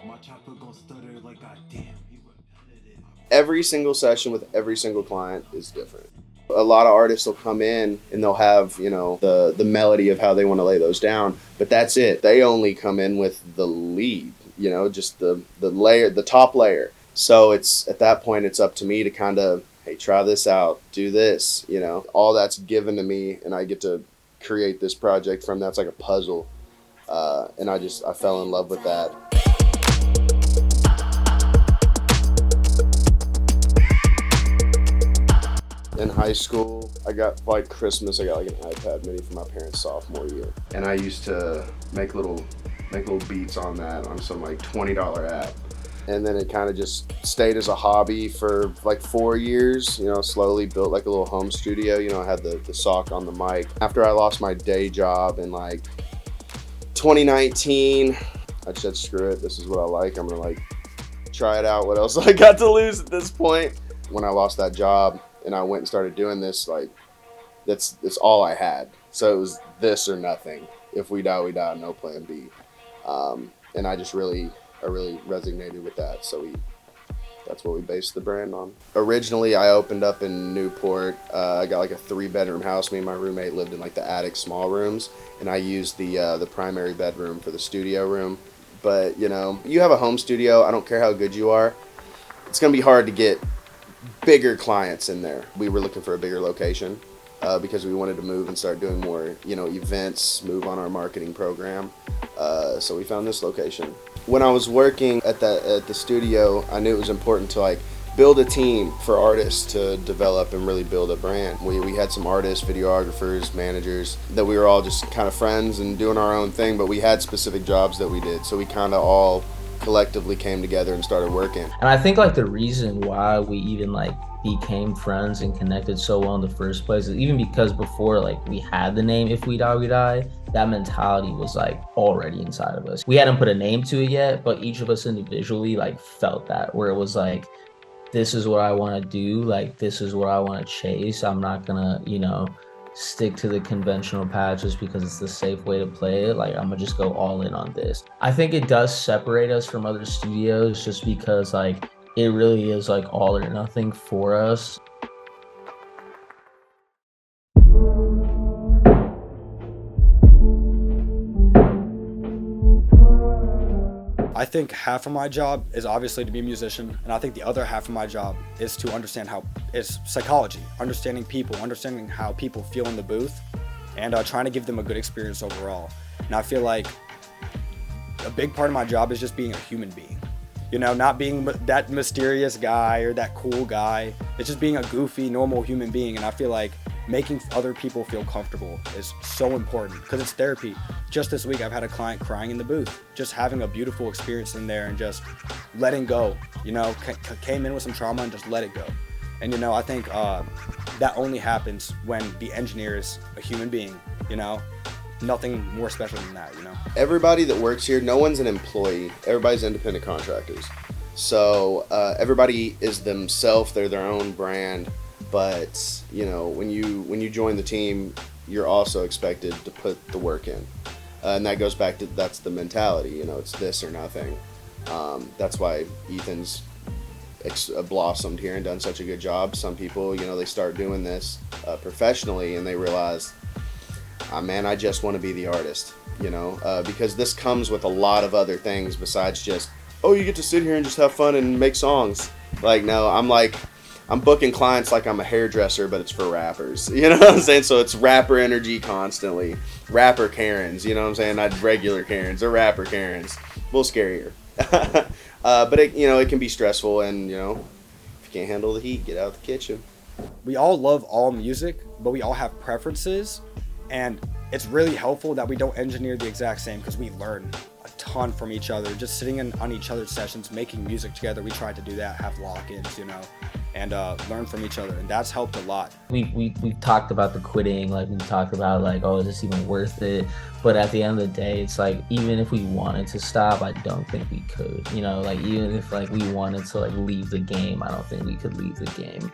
My chopper gon' stutter like goddamn, he repetitive. Every single session with every single client is different. A lot of artists will come in and they'll have, the melody of how they want to lay those down, but that's it. They only come in with the lead, just the layer, the top layer. So it's at that point, it's up to me to kind of, hey, try this out, do this, all that's given to me, and I get to create this project from that's like a puzzle. And I fell in love with that. In high school, I got Christmas, I got an iPad mini for my parents' sophomore year. And I used to make little beats on that on some $20 app. And then it kind of just stayed as a hobby for 4 years, slowly built a little home studio. I had the sock on the mic. After I lost my day job in 2019, I said, screw it, this is what I like. I'm gonna try it out. What else I got to lose at this point? When I lost that job and I went and started doing this, that's all I had. So it was this or nothing. If we die, we die, no plan B. And I really resonated with that. So that's what we based the brand on. Originally, I opened up in Newport. I got a 3-bedroom house. Me and my roommate lived in the attic small rooms, and I used the primary bedroom for the studio room. But you have a home studio, I don't care how good you are, it's gonna be hard to get bigger clients in there. We were looking for a bigger location because we wanted to move and start doing more, events, move on our marketing program. So we found this location. When I was working at the studio, I knew it was important to build a team for artists to develop and really build a brand. We had some artists, videographers, managers that we were all just kind of friends and doing our own thing, but we had specific jobs that we did. So we kind of all collectively came together and started working. And I think the reason why we even became friends and connected so well in the first place is even because before we had the name If We Die, We Die, that mentality was already inside of us. We hadn't put a name to it yet, but each of us individually felt that, where it was this is what I want to do, this is what I want to chase. I'm not gonna stick to the conventional path just because it's the safe way to play it. I'm gonna just go all in on this. I think it does separate us from other studios just because it really is all or nothing for us. I think half of my job is obviously to be a musician, and I think the other half of my job is to understand it's psychology, understanding people, understanding how people feel in the booth, and trying to give them a good experience overall. And I feel a big part of my job is just being a human being. Not being that mysterious guy or that cool guy. It's just being a goofy, normal human being, and I feel making other people feel comfortable is so important because it's therapy. Just this week, I've had a client crying in the booth, just having a beautiful experience in there and just letting go, came in with some trauma and just let it go. And, I think that only happens when the engineer is a human being, nothing more special than that, Everybody that works here, no one's an employee. Everybody's independent contractors. So everybody is themselves, they're their own brand. But when you join the team, you're also expected to put the work in, and that goes back to that's the mentality. It's this or nothing. That's why Ethan's blossomed here and done such a good job. Some people, they start doing this professionally and they realize, man, I just want to be the artist. Because this comes with a lot of other things besides just, oh, you get to sit here and just have fun and make songs. No, I'm booking clients like I'm a hairdresser, but it's for rappers. You know what I'm saying? So it's rapper energy constantly. Rapper Karens, you know what I'm saying? Not regular Karens, or rapper Karens. A little scarier. But it can be stressful, and if you can't handle the heat, get out of the kitchen. We all love all music, but we all have preferences, and it's really helpful that we don't engineer the exact same because we learn a ton from each other. Just sitting on each other's sessions, making music together, we tried to do that, have lock-ins, and learn from each other, and that's helped a lot. We've talked about the quitting, we've talked about oh, is this even worth it? But at the end of the day, it's even if we wanted to stop, I don't think we could. Even if we wanted to leave the game, I don't think we could leave the game.